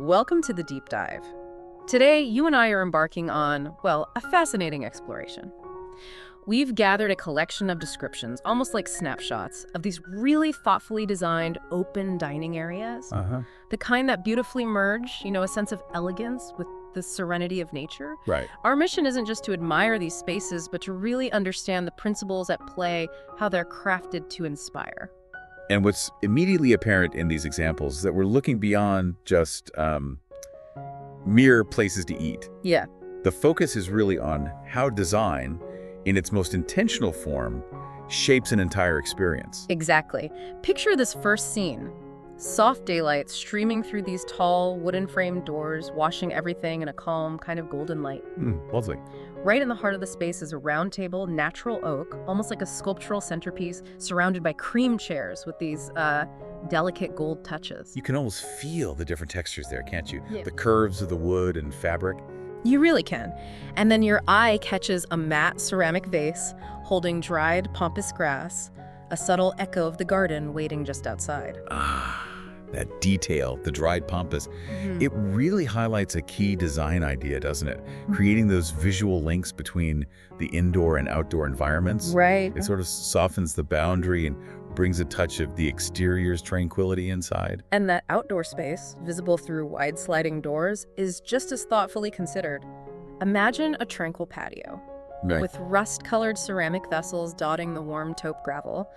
Welcome to the deep dive. Today, you and I are embarking on, well, a fascinating exploration. We've gathered a collection of descriptions, almost like snapshots, of these really thoughtfully designed open dining areas. The kind that beautifully merge, a sense of elegance with the serenity of nature. Right. Our mission isn't just to admire these spaces, but to really understand the principles at play, how they're crafted to inspire. And what's immediately apparent in these examples is that we're looking beyond just mere places to eat. Yeah. The focus is really on how design, in its most intentional form, shapes an entire experience. Exactly. Picture this first scene. Soft daylight streaming through these tall, wooden-framed doors, washing everything in a calm, kind of golden light. Lovely. Right in the heart of the space is a round table, natural oak, almost like a sculptural centerpiece, surrounded by cream chairs with these delicate gold touches. You can almost feel the different textures there, can't you? Yeah. The curves of the wood and fabric. You really can. And then your eye catches a matte ceramic vase holding dried pampas grass, a subtle echo of the garden waiting just outside. That detail, the dried pampas, it really highlights a key design idea, doesn't it? Creating those visual links between the indoor and outdoor environments. Right. It sort of softens the boundary and brings a touch of the exterior's tranquility inside. And that outdoor space, visible through wide sliding doors, is just as thoughtfully considered. Imagine a tranquil patio. Right. With rust-colored ceramic vessels dotting the warm taupe gravel.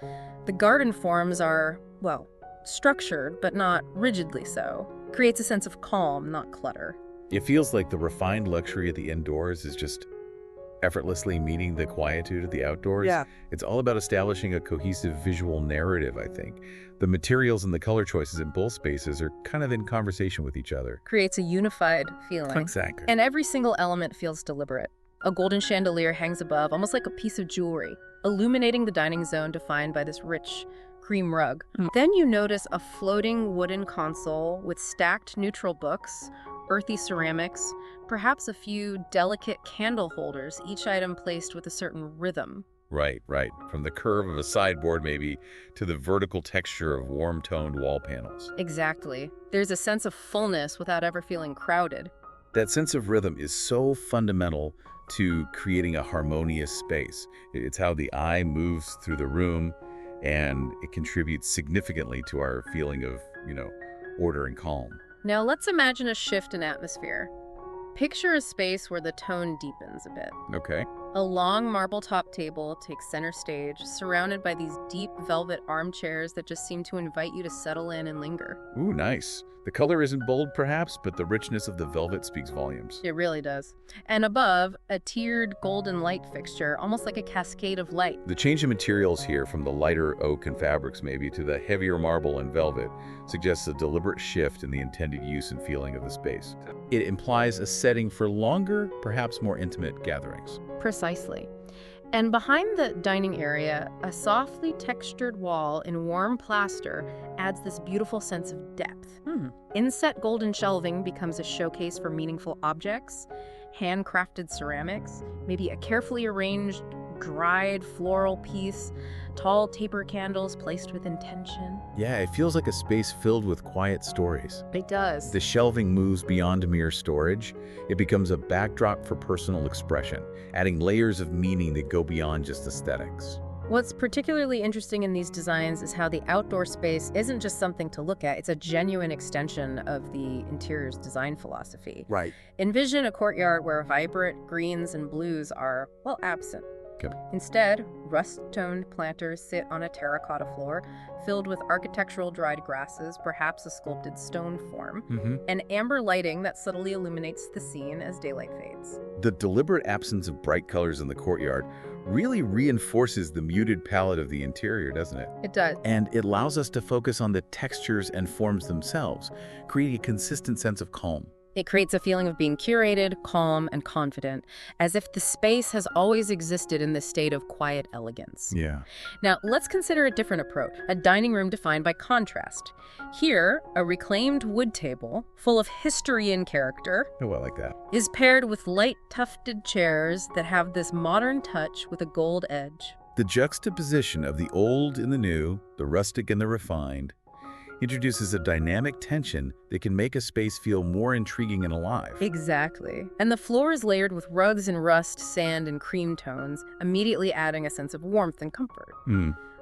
The garden forms are, well, structured, but not rigidly so. Creates a sense of calm, not clutter. It feels like the refined luxury of the indoors is just effortlessly meeting the quietude of the outdoors. Yeah. It's all about establishing a cohesive visual narrative, I think. The materials and the color choices in both spaces are kind of in conversation with each other. Creates a unified feeling. Exactly. And every single element feels deliberate. A golden chandelier hangs above, almost like a piece of jewelry, illuminating the dining zone defined by this rich cream rug. Then you notice a floating wooden console with stacked neutral books, earthy ceramics, perhaps a few delicate candle holders, each item placed with a certain rhythm. Right. From the curve of a sideboard, maybe, to the vertical texture of warm-toned wall panels. Exactly. There's a sense of fullness without ever feeling crowded. That sense of rhythm is so fundamental to creating a harmonious space. It's how the eye moves through the room, and it contributes significantly to our feeling of, order and calm. Now let's imagine a shift in atmosphere. Picture a space where the tone deepens a bit. Okay. A long marble-top table takes center stage, surrounded by these deep velvet armchairs that just seem to invite you to settle in and linger. Ooh, nice. The color isn't bold, perhaps, but the richness of the velvet speaks volumes. It really does. And above, a tiered golden light fixture, almost like a cascade of light. The change in materials here, from the lighter oak and fabrics maybe to the heavier marble and velvet, suggests a deliberate shift in the intended use and feeling of the space. It implies a setting for longer, perhaps more intimate gatherings. Precisely. And behind the dining area, a softly textured wall in warm plaster adds this beautiful sense of depth. Inset golden shelving becomes a showcase for meaningful objects, handcrafted ceramics, maybe a carefully arranged dried floral piece, tall taper candles placed with intention. Yeah, it feels like a space filled with quiet stories. It does. The shelving moves beyond mere storage. It becomes a backdrop for personal expression, adding layers of meaning that go beyond just aesthetics. What's particularly interesting in these designs is how the outdoor space isn't just something to look at, it's a genuine extension of the interior's design philosophy. Right. Envision a courtyard where vibrant greens and blues are, well, absent. Okay. Instead, rust-toned planters sit on a terracotta floor filled with architectural dried grasses, perhaps a sculpted stone form, and amber lighting that subtly illuminates the scene as daylight fades. The deliberate absence of bright colors in the courtyard really reinforces the muted palette of the interior, doesn't it? It does. And it allows us to focus on the textures and forms themselves, creating a consistent sense of calm. It creates a feeling of being curated, calm, and confident, as if the space has always existed in this state of quiet elegance. Yeah. Now, let's consider a different approach, a dining room defined by contrast. Here, a reclaimed wood table, full of history and character, Oh, I like that. is paired with light tufted chairs that have this modern touch with a gold edge. The juxtaposition of the old and the new, the rustic and the refined, introduces a dynamic tension that can make a space feel more intriguing and alive. Exactly. And the floor is layered with rugs in rust, sand, and cream tones, immediately adding a sense of warmth and comfort.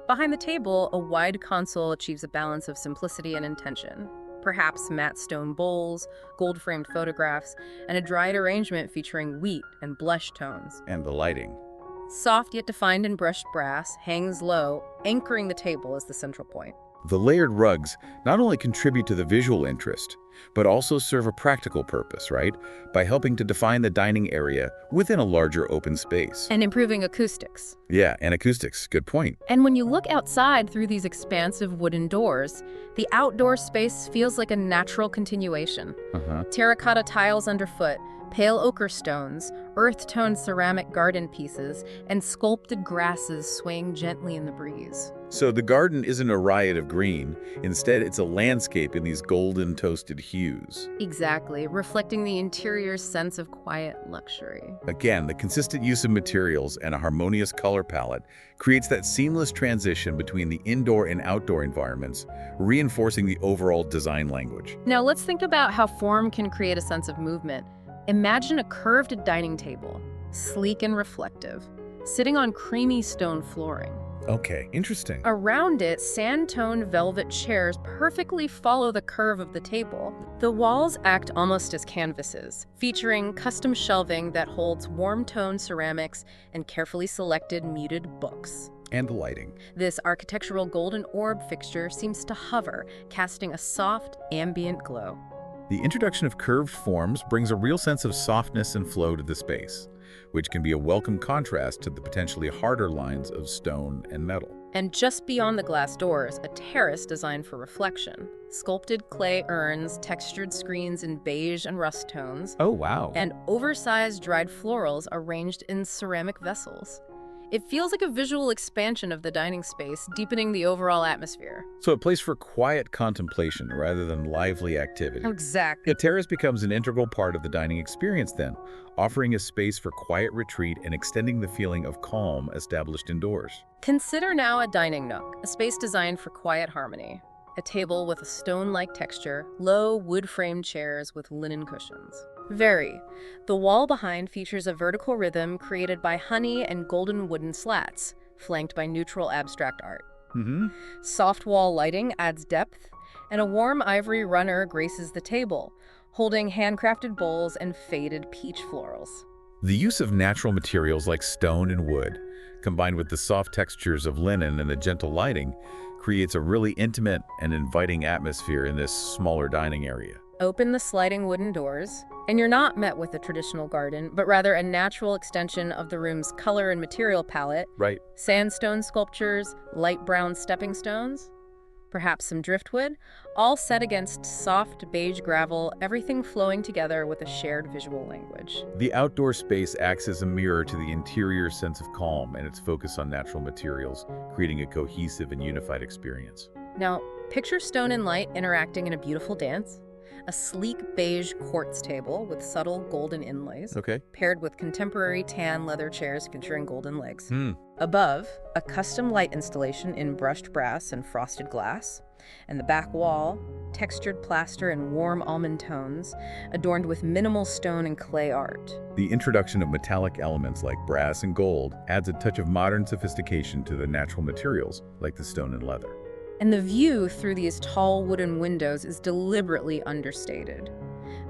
Behind the table, a wide console achieves a balance of simplicity and intention. Perhaps matte stone bowls, gold-framed photographs, and a dried arrangement featuring wheat and blush tones. And the lighting. Soft yet defined in brushed brass, hangs low, anchoring the table as the central point. The layered rugs not only contribute to the visual interest, but also serve a practical purpose, right? By helping to define the dining area within a larger open space. And improving acoustics. Yeah, and acoustics. Good point. And when you look outside through these expansive wooden doors, the outdoor space feels like a natural continuation. Terracotta tiles underfoot, pale ochre stones, earth-toned ceramic garden pieces, and sculpted grasses swaying gently in the breeze. So the garden isn't a riot of green. Instead, it's a landscape in these golden toasted hues. Exactly, reflecting the interior's sense of quiet luxury. Again, the consistent use of materials and a harmonious color palette creates that seamless transition between the indoor and outdoor environments, reinforcing the overall design language. Now let's think about how form can create a sense of movement. Imagine a curved dining table, sleek and reflective, sitting on creamy stone flooring. Okay, interesting. Around it, sand-toned velvet chairs perfectly follow the curve of the table. The walls act almost as canvases, featuring custom shelving that holds warm-toned ceramics and carefully selected muted books. And the lighting. This architectural golden orb fixture seems to hover, casting a soft, ambient glow. The introduction of curved forms brings a real sense of softness and flow to the space, which can be a welcome contrast to the potentially harder lines of stone and metal. And just beyond the glass doors, a terrace designed for reflection. Sculpted clay urns, textured screens in beige and rust tones. Oh, wow. And oversized dried florals arranged in ceramic vessels. It feels like a visual expansion of the dining space, deepening the overall atmosphere. So a place for quiet contemplation rather than lively activity. Exactly. The terrace becomes an integral part of the dining experience then, offering a space for quiet retreat and extending the feeling of calm established indoors. Consider now a dining nook, a space designed for quiet harmony. A table with a stone-like texture, low wood-framed chairs with linen cushions. The wall behind features a vertical rhythm created by honey and golden wooden slats, flanked by neutral abstract art. Soft wall lighting adds depth, and a warm ivory runner graces the table, holding handcrafted bowls and faded peach florals. The use of natural materials like stone and wood, combined with the soft textures of linen and the gentle lighting, creates a really intimate and inviting atmosphere in this smaller dining area. Open the sliding wooden doors, and you're not met with a traditional garden, but rather a natural extension of the room's color and material palette. Right. Sandstone sculptures, light brown stepping stones, perhaps some driftwood, all set against soft beige gravel, everything flowing together with a shared visual language. The outdoor space acts as a mirror to the interior sense of calm and its focus on natural materials, creating a cohesive and unified experience. Now, picture stone and light interacting in a beautiful dance. A sleek beige quartz table with subtle golden inlays, paired with contemporary tan leather chairs featuring golden legs. Above, a custom light installation in brushed brass and frosted glass, and the back wall, textured plaster and warm almond tones, adorned with minimal stone and clay art. The introduction of metallic elements like brass and gold adds a touch of modern sophistication to the natural materials like the stone and leather. And the view through these tall wooden windows is deliberately understated.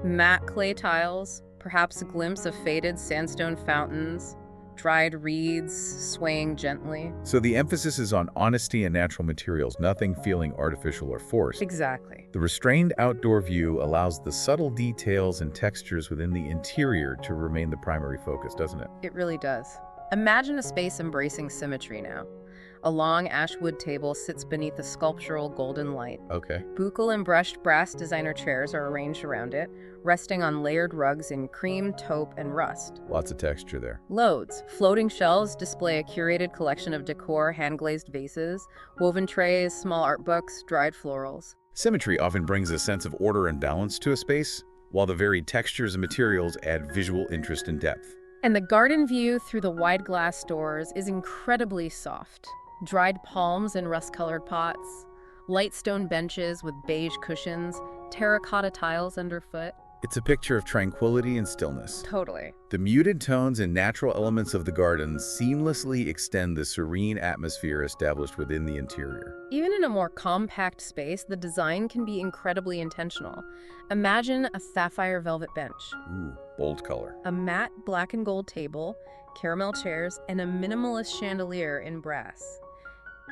Matte clay tiles, perhaps a glimpse of faded sandstone fountains, dried reeds swaying gently. So the emphasis is on honesty and natural materials, nothing feeling artificial or forced. Exactly. The restrained outdoor view allows the subtle details and textures within the interior to remain the primary focus, doesn't it? It really does. Imagine a space embracing symmetry now. A long ashwood table sits beneath a sculptural golden light. Buccal and brushed brass designer chairs are arranged around it, resting on layered rugs in cream, taupe, and rust. Lots of texture there. Loads. Floating shelves display a curated collection of decor hand-glazed vases, woven trays, small art books, dried florals. Symmetry often brings a sense of order and balance to a space, while the varied textures and materials add visual interest and depth. And the garden view through the wide glass doors is incredibly soft. Dried palms in rust-colored pots, Light stone benches with beige cushions, terracotta tiles underfoot. It's a picture of tranquility and stillness. Totally. The muted tones and natural elements of the garden seamlessly extend the serene atmosphere established within the interior. Even in a more compact space, the design can be incredibly intentional. Imagine a sapphire velvet bench, Ooh, bold color. a matte black and gold table, caramel chairs, and a minimalist chandelier in brass.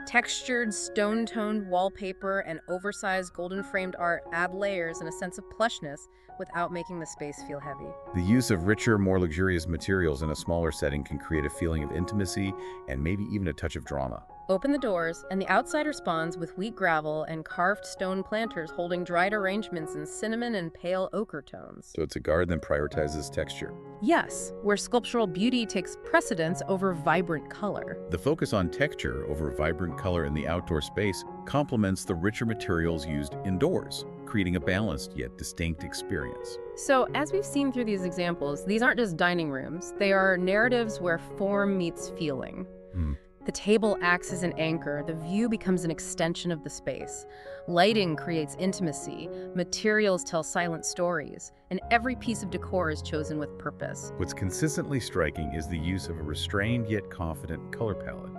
Textured, stone-toned wallpaper and oversized golden-framed art add layers and a sense of plushness without making the space feel heavy. The use of richer, more luxurious materials in a smaller setting can create a feeling of intimacy and maybe even a touch of drama. Open the doors, and the outside responds with wheat gravel and carved stone planters holding dried arrangements in cinnamon and pale ochre tones. So it's a garden that prioritizes texture. Yes, where sculptural beauty takes precedence over vibrant color. The focus on texture over vibrant color in the outdoor space complements the richer materials used indoors, creating a balanced yet distinct experience. So, as we've seen through these examples, these aren't just dining rooms. They are narratives where form meets feeling. The table acts as an anchor. The view becomes an extension of the space. Lighting creates intimacy. Materials tell silent stories. And every piece of decor is chosen with purpose. What's consistently striking is the use of a restrained yet confident color palette.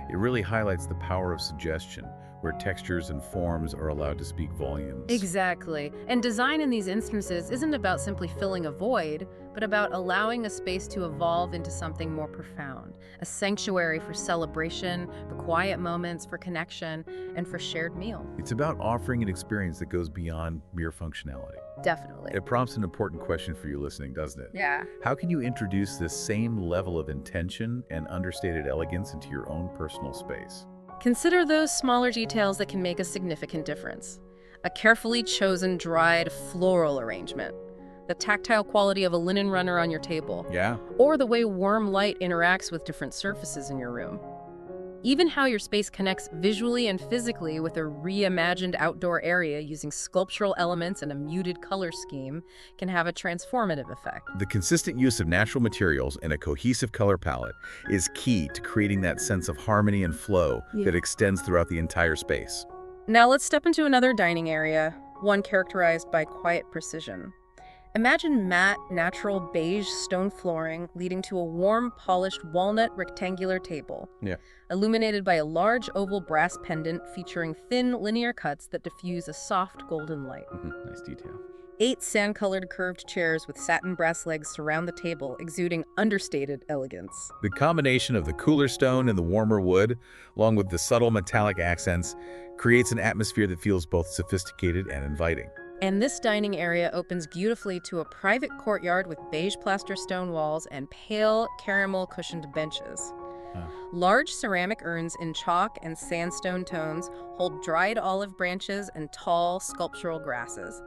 It really highlights the power of suggestion, where textures and forms are allowed to speak volumes. Exactly. And design in these instances isn't about simply filling a void, but about allowing a space to evolve into something more profound. A sanctuary for celebration, for quiet moments, for connection, and for shared meal. It's about offering an experience that goes beyond mere functionality. Definitely. It prompts an important question for you listening, doesn't it? Yeah. How can you introduce this same level of intention and understated elegance into your own personal space? Consider those smaller details that can make a significant difference. A carefully chosen dried floral arrangement, the tactile quality of a linen runner on your table, Yeah. or the way warm light interacts with different surfaces in your room. Even how your space connects visually and physically with a reimagined outdoor area using sculptural elements and a muted color scheme can have a transformative effect. The consistent use of natural materials and a cohesive color palette is key to creating that sense of harmony and flow that extends throughout the entire space. Now let's step into another dining area, one characterized by quiet precision. Imagine matte, natural beige stone flooring leading to a warm, polished walnut rectangular table, illuminated by a large oval brass pendant featuring thin, linear cuts that diffuse a soft golden light. Nice detail. 8 sand-colored curved chairs with satin brass legs surround the table, exuding understated elegance. The combination of the cooler stone and the warmer wood, along with the subtle metallic accents, creates an atmosphere that feels both sophisticated and inviting. And this dining area opens beautifully to a private courtyard with beige plaster stone walls and pale caramel cushioned benches. Large ceramic urns in chalk and sandstone tones hold dried olive branches and tall sculptural grasses.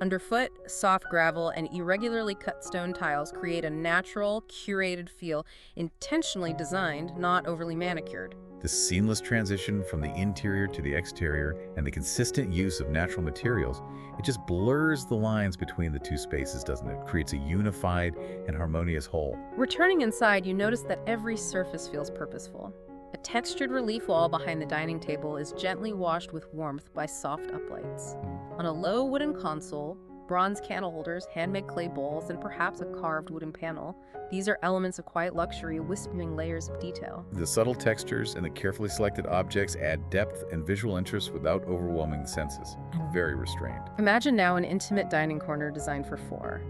Underfoot, soft gravel and irregularly cut stone tiles create a natural, curated feel, intentionally designed, not overly manicured. The seamless transition from the interior to the exterior and the consistent use of natural materials, it just blurs the lines between the two spaces, doesn't it? It creates a unified and harmonious whole. Returning inside, you notice that every surface feels purposeful. A textured relief wall behind the dining table is gently washed with warmth by soft uplights. On a low wooden console, bronze candle holders, handmade clay bowls, and perhaps a carved wooden panel, these are elements of quiet luxury, wisping layers of detail. The subtle textures and the carefully selected objects add depth and visual interest without overwhelming the senses. Very restrained. Imagine now an intimate dining corner designed for 4.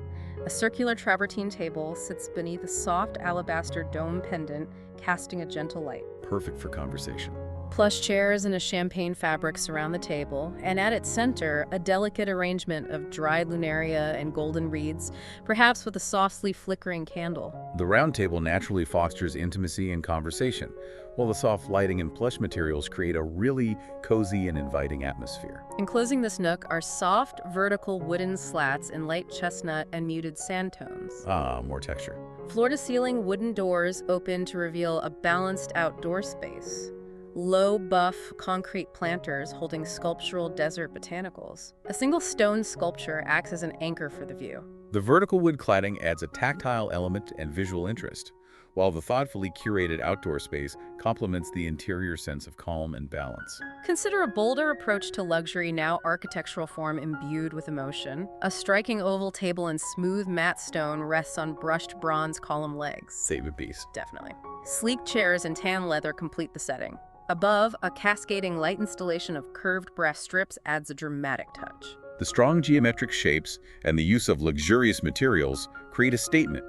A circular travertine table sits beneath a soft alabaster dome pendant, casting a gentle light. Perfect for conversation. Plush chairs and a champagne fabric surround the table, and at its center, a delicate arrangement of dried lunaria and golden reeds, perhaps with a softly flickering candle. The round table naturally fosters intimacy and conversation, while the soft lighting and plush materials create a really cozy and inviting atmosphere. Enclosing this nook are soft, vertical wooden slats in light chestnut and muted sand tones. More texture. Floor-to-ceiling wooden doors open to reveal a balanced outdoor space. Low buff concrete planters holding sculptural desert botanicals. A single stone sculpture acts as an anchor for the view. The vertical wood cladding adds a tactile element and visual interest, while the thoughtfully curated outdoor space complements the interior sense of calm and balance. Consider a bolder approach to luxury, now architectural form imbued with emotion. A striking oval table in smooth matte stone rests on brushed bronze column legs. Save a beast. Definitely. Sleek chairs and tan leather complete the setting. Above, a cascading light installation of curved brass strips adds a dramatic touch. The strong geometric shapes and the use of luxurious materials create a statement.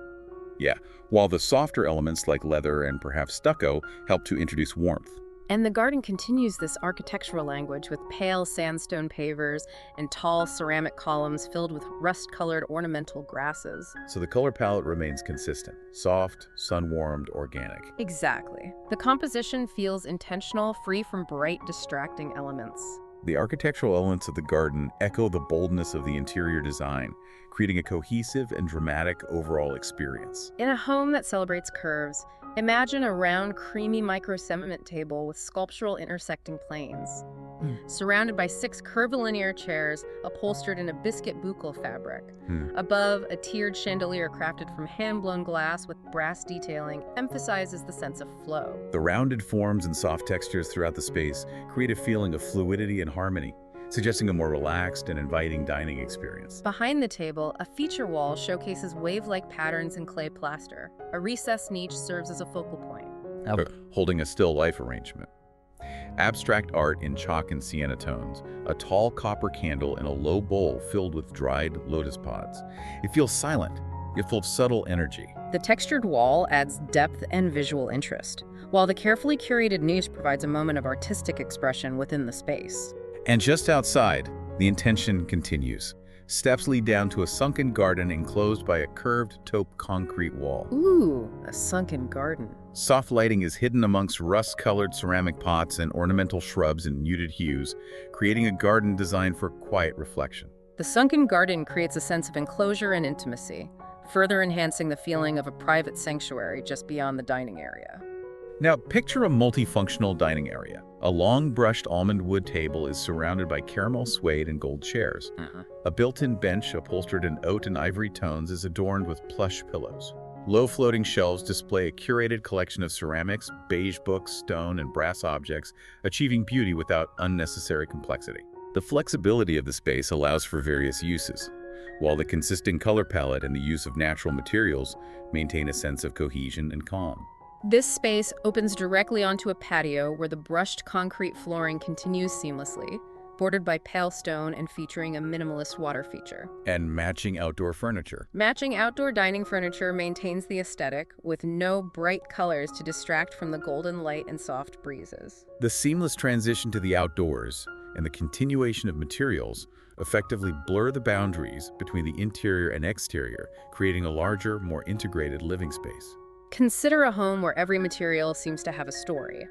Yeah, while the softer elements like leather and perhaps stucco help to introduce warmth. And the garden continues this architectural language with pale sandstone pavers and tall ceramic columns filled with rust-colored ornamental grasses. So the color palette remains consistent, soft, sun-warmed, organic. Exactly. The composition feels intentional, free from bright, distracting elements. The architectural elements of the garden echo the boldness of the interior design, creating a cohesive and dramatic overall experience. In a home that celebrates curves, imagine a round, creamy micro-cement table with sculptural intersecting planes. Surrounded by 6 curvilinear chairs upholstered in a biscuit buccal fabric. Above, a tiered chandelier crafted from hand-blown glass with brass detailing emphasizes the sense of flow. The rounded forms and soft textures throughout the space create a feeling of fluidity and harmony, suggesting a more relaxed and inviting dining experience. Behind the table, a feature wall showcases wave-like patterns in clay plaster. A recessed niche serves as a focal point, holding a still life arrangement. Abstract art in chalk and sienna tones, a tall copper candle in a low bowl filled with dried lotus pods. It feels silent, yet full of subtle energy. The textured wall adds depth and visual interest, while the carefully curated niche provides a moment of artistic expression within the space. And just outside, the intention continues. Steps lead down to a sunken garden enclosed by a curved taupe concrete wall. Ooh, a sunken garden. Soft lighting is hidden amongst rust-colored ceramic pots and ornamental shrubs in muted hues, creating a garden designed for quiet reflection. The sunken garden creates a sense of enclosure and intimacy, further enhancing the feeling of a private sanctuary just beyond the dining area. Now, picture a multifunctional dining area. A long brushed almond wood table is surrounded by caramel suede and gold chairs. A built-in bench upholstered in oat and ivory tones is adorned with plush pillows. Low floating shelves display a curated collection of ceramics, beige books, stone, and brass objects, achieving beauty without unnecessary complexity. The flexibility of the space allows for various uses, while the consistent color palette and the use of natural materials maintain a sense of cohesion and calm. This space opens directly onto a patio where the brushed concrete flooring continues seamlessly, bordered by pale stone and featuring a minimalist water feature. And matching outdoor furniture. Matching outdoor dining furniture maintains the aesthetic, with no bright colors to distract from the golden light and soft breezes. The seamless transition to the outdoors and the continuation of materials effectively blur the boundaries between the interior and exterior, creating a larger, more integrated living space. Consider a home where every material seems to have a story.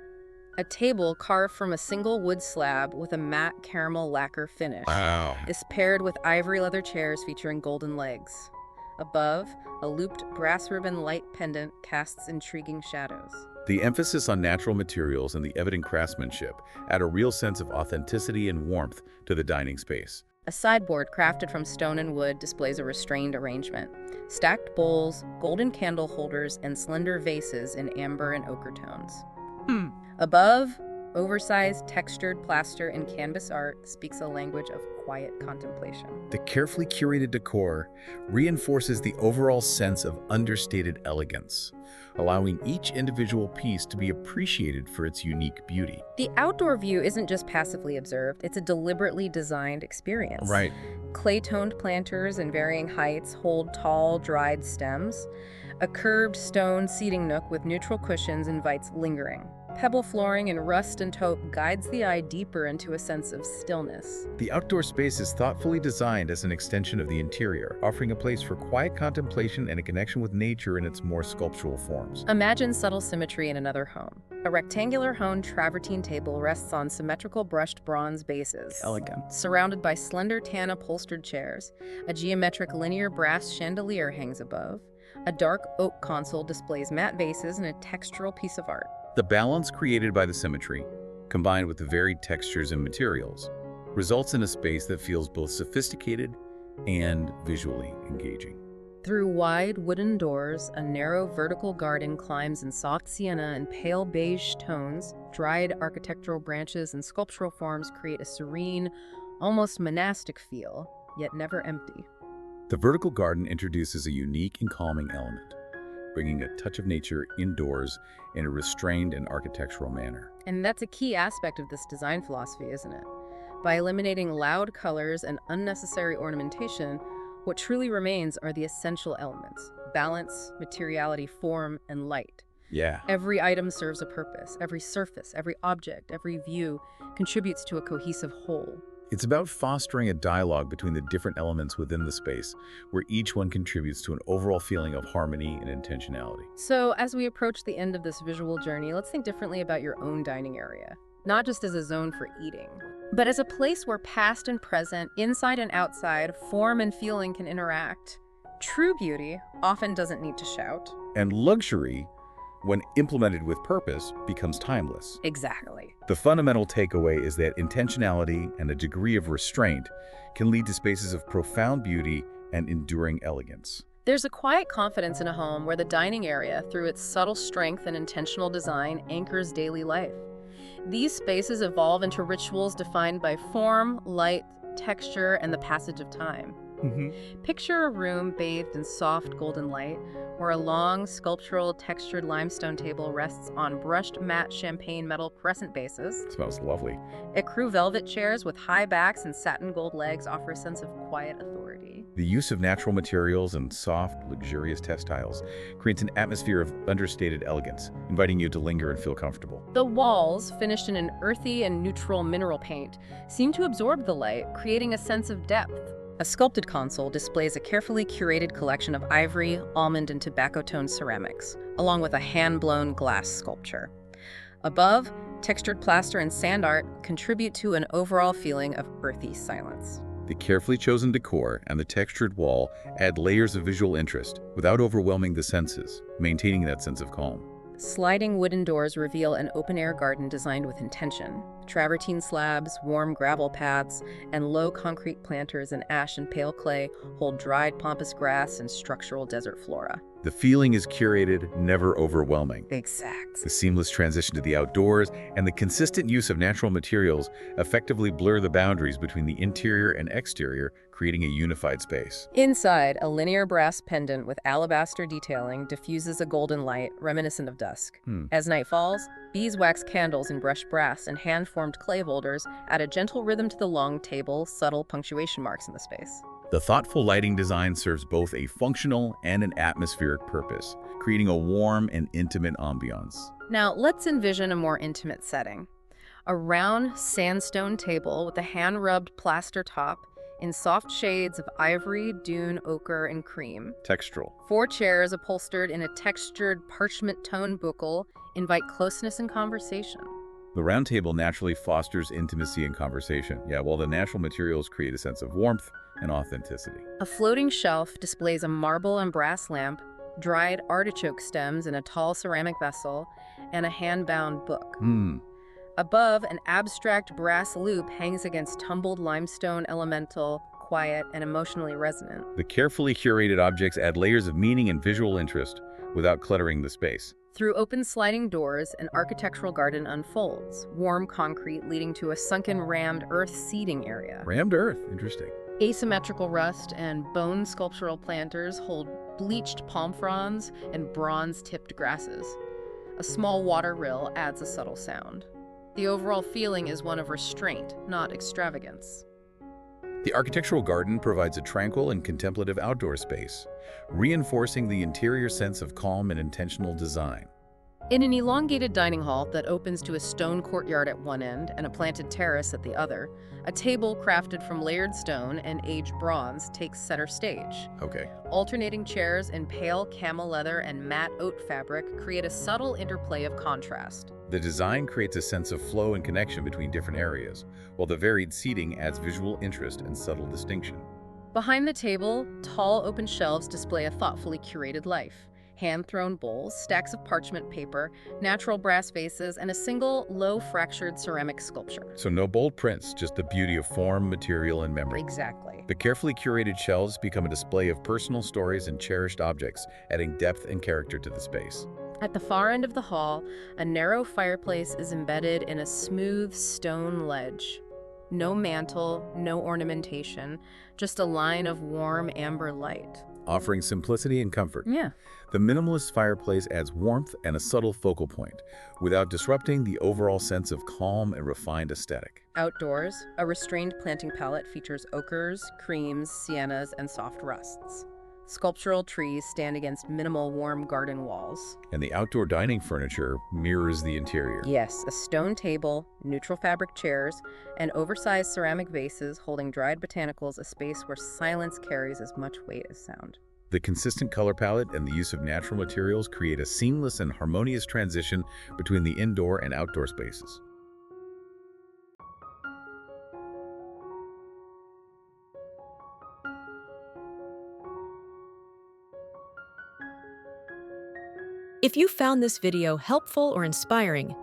A table carved from a single wood slab with a matte caramel lacquer finish is paired with ivory leather chairs featuring golden legs. Above, a looped brass ribbon light pendant casts intriguing shadows. The emphasis on natural materials and the evident craftsmanship add a real sense of authenticity and warmth to the dining space. A sideboard crafted from stone and wood displays a restrained arrangement. Stacked bowls, golden candle holders, and slender vases in amber and ochre tones. Above, oversized textured plaster and canvas art speaks a language of quiet contemplation. The carefully curated decor reinforces the overall sense of understated elegance, allowing each individual piece to be appreciated for its unique beauty. The outdoor view isn't just passively observed, it's a deliberately designed experience. Right. Clay-toned planters in varying heights hold tall, dried stems. A curved stone seating nook with neutral cushions invites lingering. Pebble flooring in rust and taupe guides the eye deeper into a sense of stillness. The outdoor space is thoughtfully designed as an extension of the interior, offering a place for quiet contemplation and a connection with nature in its more sculptural forms. Imagine subtle symmetry in another home. A rectangular honed travertine table rests on symmetrical brushed bronze bases. Elegant. Surrounded by slender tan upholstered chairs, a geometric linear brass chandelier hangs above. A dark oak console displays matte vases and a textural piece of art. The balance created by the symmetry, combined with the varied textures and materials, results in a space that feels both sophisticated and visually engaging. Through wide wooden doors, a narrow vertical garden climbs in soft sienna and pale beige tones. Dried architectural branches and sculptural forms create a serene, almost monastic feel, yet never empty. The vertical garden introduces a unique and calming element, bringing a touch of nature indoors in a restrained and architectural manner. And that's a key aspect of this design philosophy, isn't it? By eliminating loud colors and unnecessary ornamentation, what truly remains are the essential elements: balance, materiality, form, and light. Yeah. Every item serves a purpose. Every surface, every object, every view contributes to a cohesive whole. It's about fostering a dialogue between the different elements within the space, where each one contributes to an overall feeling of harmony and intentionality. So as we approach the end of this visual journey, let's think differently about your own dining area. Not just as a zone for eating, but as a place where past and present, inside and outside, form and feeling can interact. True beauty often doesn't need to shout. And luxury, when implemented with purpose, becomes timeless. Exactly. The fundamental takeaway is that intentionality and a degree of restraint can lead to spaces of profound beauty and enduring elegance. There's a quiet confidence in a home where the dining area, through its subtle strength and intentional design, anchors daily life. These spaces evolve into rituals defined by form, light, texture, and the passage of time. Picture a room bathed in soft golden light, where a long, sculptural, textured limestone table rests on brushed matte champagne metal crescent bases. It smells lovely. Ecru velvet chairs with high backs and satin gold legs offer a sense of quiet authority. The use of natural materials and soft, luxurious textiles creates an atmosphere of understated elegance, inviting you to linger and feel comfortable. The walls, finished in an earthy and neutral mineral paint, seem to absorb the light, creating a sense of depth. A sculpted console displays a carefully curated collection of ivory, almond, and tobacco-toned ceramics, along with a hand-blown glass sculpture. Above, textured plaster and sand art contribute to an overall feeling of earthy silence. The carefully chosen decor and the textured wall add layers of visual interest without overwhelming the senses, maintaining that sense of calm. Sliding wooden doors reveal an open-air garden designed with intention. Travertine slabs, warm gravel paths, and low concrete planters in ash and pale clay hold dried pampas grass and structural desert flora. The feeling is curated, never overwhelming. Exact. The seamless transition to the outdoors and the consistent use of natural materials effectively blur the boundaries between the interior and exterior, creating a unified space. Inside, a linear brass pendant with alabaster detailing diffuses a golden light reminiscent of dusk. As night falls, beeswax candles in brushed brass and hand-formed clay holders add a gentle rhythm to the long table, subtle punctuation marks in the space. The thoughtful lighting design serves both a functional and an atmospheric purpose, creating a warm and intimate ambiance. Now, let's envision a more intimate setting. A round sandstone table with a hand-rubbed plaster top in soft shades of ivory, dune, ochre, and cream. Textural. 4 chairs upholstered in a textured parchment tone buckle invite closeness and conversation. The round table naturally fosters intimacy and conversation, while the natural materials create a sense of warmth and authenticity. A floating shelf displays a marble and brass lamp, dried artichoke stems in a tall ceramic vessel, and a hand-bound book. Above, an abstract brass loop hangs against tumbled limestone, elemental, quiet, and emotionally resonant. The carefully curated objects add layers of meaning and visual interest without cluttering the space. Through open sliding doors, an architectural garden unfolds, warm concrete leading to a sunken rammed earth seating area. Rammed earth, interesting. Asymmetrical rust and bone sculptural planters hold bleached palm fronds and bronze-tipped grasses. A small water rill adds a subtle sound. The overall feeling is one of restraint, not extravagance. The architectural garden provides a tranquil and contemplative outdoor space, reinforcing the interior sense of calm and intentional design. In an elongated dining hall that opens to a stone courtyard at one end and a planted terrace at the other, a table crafted from layered stone and aged bronze takes center stage. Okay. Alternating chairs in pale camel leather and matte oat fabric create a subtle interplay of contrast. The design creates a sense of flow and connection between different areas, while the varied seating adds visual interest and subtle distinction. Behind the table, tall open shelves display a thoughtfully curated life. hand-thrown bowls, stacks of parchment paper, natural brass vases, and a single low-fractured ceramic sculpture. So no bold prints, just the beauty of form, material, and memory. Exactly. The carefully curated shelves become a display of personal stories and cherished objects, adding depth and character to the space. At the far end of the hall, a narrow fireplace is embedded in a smooth stone ledge. No mantle, no ornamentation, just a line of warm amber light. Offering simplicity and comfort. Yeah. The minimalist fireplace adds warmth and a subtle focal point, without disrupting the overall sense of calm and refined aesthetic. Outdoors, a restrained planting palette features ochres, creams, siennas, and soft rusts. Sculptural trees stand against minimal warm garden walls. And the outdoor dining furniture mirrors the interior. Yes, a stone table, neutral fabric chairs, and oversized ceramic vases holding dried botanicals, a space where silence carries as much weight as sound. The consistent color palette and the use of natural materials create a seamless and harmonious transition between the indoor and outdoor spaces. If you found this video helpful or inspiring,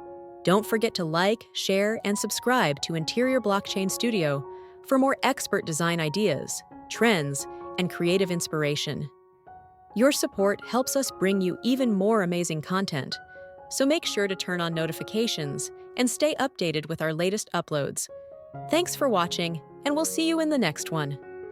don't forget to like, share, and subscribe to Interior Blockchain Studio for more expert design ideas, trends, and creative inspiration. Your support helps us bring you even more amazing content, so make sure to turn on notifications and stay updated with our latest uploads. Thanks for watching, and we'll see you in the next one.